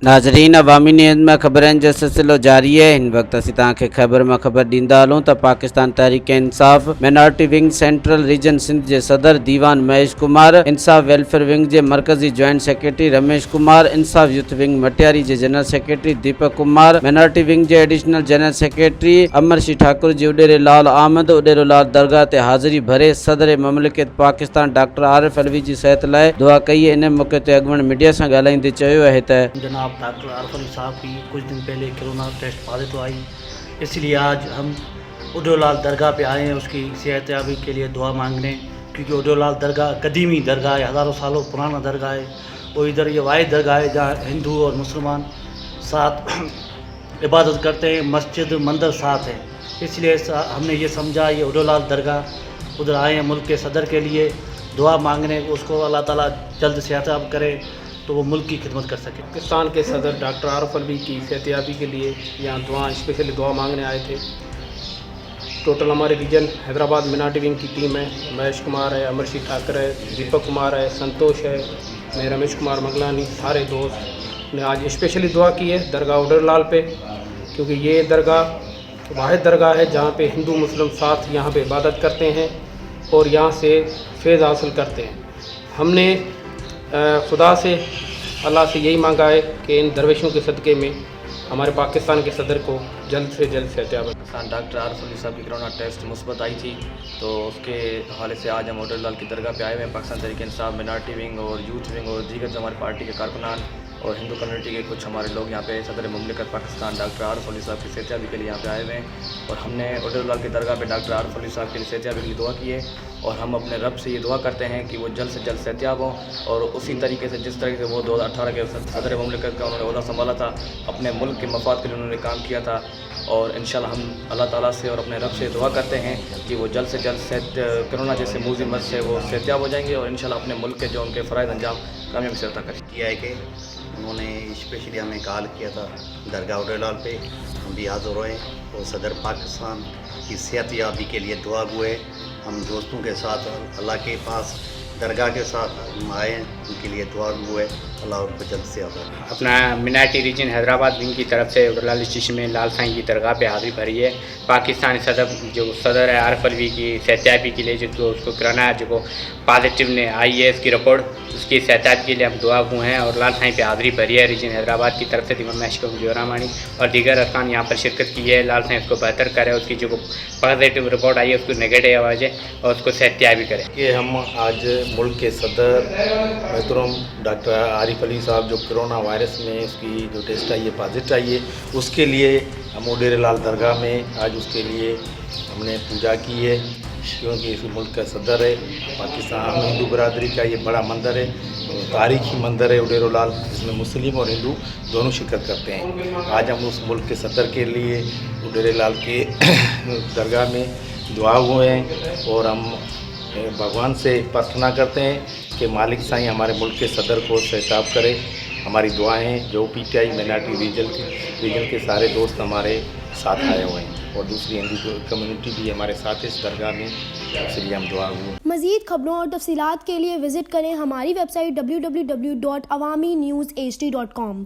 नाज़रीन, अवामी न्यूज़ में ख़बरनि जो सिलसिलो जारी है। हिन वक्त असीं तव्हांखे ख़बर में ख़बर ॾींदा हलूं त Pakistan Tehreek Insaf minority wing central region Sindh जे सदर दीवान महेश कुमार, इंसाफ़ वेलफेयर विंग जे मरकज़ी joint secretary Ramesh Kumar, Insaf youth wing Matiari जे general secretary Deepak Kumar, minority wing जे additional general secretary Amarshi Thakur ji उॾेरे लाल अहमद उॾेरो लाल दरगाह ते हाज़िरी भरे सदर ममलिकत पाकिस्तान डॉक्टर आरिफ अलवी जी सेहत लाइ दुआ कई। इन मौके ते अॻुवाणी मीडिया सां ॻाल्हाईंदे चयो आहे त जनाब डॉक्टर आरिफ अली साहब की कुछ दिन पहले कोरोना टेस्ट पॉजिटिव आई, इसलिए आज हम उडोलाल दरगाह पे आए हैं उसकी सेहतयाबी के लिए दुआ मांगने, क्योंकि उडोलाल दरगाह कदीमी दरगाह है, हज़ारों सालों पुराना दरगाह है। और इधर ये वाहिद दरगाह है जहाँ हिंदू और मुसलमान साथ इबादत करते हैं, मस्जिद मंदिर साथ है। इसलिए हमने ये समझा ये उडोलाल दरगाह उधर आए हैं मुल्क के सदर के लिए दुआ मांगने, उसको अल्लाह ताला जल्द सेहतयाब करे तो वो मुल्क की खिदमत कर सके। पाकिस्तान के सदर डॉक्टर आरिफ अलवी की सेहतयाबी के लिए यहाँ दुआ स्पेशली दुआ मांगने आए थे। टोटल हमारे रीजन हैदराबाद मिनाटी विंग की टीम है, महेश कुमार है, अमरशी ठाकर है, दीपक कुमार है, संतोष है, मैं रमेश कुमार मंगलानी, सारे दोस्त ने आज स्पेशली दुआ की है दरगाह उडरलाल पे, क्योंकि ये दरगाह वाहिद दरगाह है जहाँ पे हिंदू मुस्लिम साथ यहाँ पे इबादत करते हैं और यहाँ से फैज़ हासिल करते हैं। हमने खुदा से अल्लाह से यही मांगा है कि इन दरवेशों के सदक़े में हमारे पाकिस्तान के सदर को जल्द से जल्द सेहतयाब। डॉक्टर आरिफ अली साहब की कोरोना टेस्ट मुस्बत आई थी, तो उसके हवाले से आज हम उडरलाल की दरगाह पे आए हुए हैं। पाकिस्तान तहरीक इंसाफ माइनॉरिटी विंग और यूथ विंग और दीगर जो हमारी पार्टी के कारकुनान और हिंदू कम्युनिटी के कुछ हमारे लोग यहाँ पे सदर ममलिकत पाकिस्तान डॉक्टर आरिफ अली साहब की सेहतयाबी के लिए यहाँ पे आए हुए हैं। और हमने उडरलाल की दरगाह पे डॉक्टर आरिफ अली साहब के लिए सेहतयाबी के लिए दुआ की है और हम अपने रब से ये दुआ करते हैं कि वो जल्द से जल्द सेहतयाब हों और उसी तरीके से जिस तरीके से वो 2018 के सदर ममलिकत का उन्होंने ओहदा संभाला था, अपने मुल्क के मफाद के लिए उन्होंने काम किया था। और इंशाल्लाह हम अल्लाह ताला से और अपने रब से दुआ करते हैं कि वो जल्द से जल्द कोरोना जैसे मूजी मर्ज से वो सेहतयाब हो जाएंगे और इंशाल्लाह अपने मुल्क के जो उनके फ़राइज़ अंजाम कामयाबी से अता करें। किया है कि उन्होंने स्पेशली हमें कॉल किया था दरगाह उडरलाल पे, हम भी हाज़िर हुए और सदर पाकिस्तान की सेहतयाबी के लिए दुआ हुए। हम दोस्तों के साथ अल्लाह के पास दरगाह के साथ हम आए, उनके लिए दुआ हुए, अल्लाह उनको जल्द से आता। अपना मिनाटी रीजन हैदराबाद विंग की तरफ से उडरलाल स्टेशन में लाल साईं की दरगाह पे हाज़िरी भरी है। पाकिस्तानी सदर है आरिफ अलवी की सेहतयाबी के लिए जो उसको कोरोना जो पॉजिटिव ने आई है इसकी रिपोर्ट, उसकी सेहतयाबी के लिए हम दुआ हुए हैं और लाल साईं पे हाज़िरी भरी है। रीजन हैदराबाद की तरफ से दिमाग महशूम जोरामानी और दीगर अरकान यहाँ पर शिरकत की है। लाल साईं उसको बेहतर करे, उसकी जो पॉजिटिव रिपोर्ट आई है उसको नेगेटिव आवाज़ है और उसको सेहतयाबी करे। कि हम आज मुल्क के सदर मोहतरम डॉक्टर आरिफ अली साहब जो कोरोना वायरस में उसकी जो टेस्ट आई है पॉजिटिव आई है, उसके लिए हम उडरलाल दरगाह में आज उसके लिए हमने पूजा की है, क्योंकि इस मुल्क का सदर है। पाकिस्तान हिंदू बरादरी का ये बड़ा मंदिर है, तारीखी मंदिर है उडरलाल, जिसमें मुस्लिम और हिंदू दोनों शिरकत करते हैं। आज हम उस मुल्क के सदर के लिए उडरलाल के दरगाह में दुआ हुए हैं और हम भगवान से प्रार्थना करते हैं कि मालिक साईं हमारे मुल्क के सदर को सेहतयाब करे। हमारी दुआएं जो पीटीआई माइनॉरिटी रीजन के सारे दोस्त हमारे साथ आए हुए हैं और दूसरी हिंदू कम्युनिटी भी हमारे साथ इस दरगाह में, इसलिए हम दुआ हुए। मज़ीद खबरों और तफसीलात के लिए विज़िट करें हमारी वेबसाइट www.awamiNewsHD.com।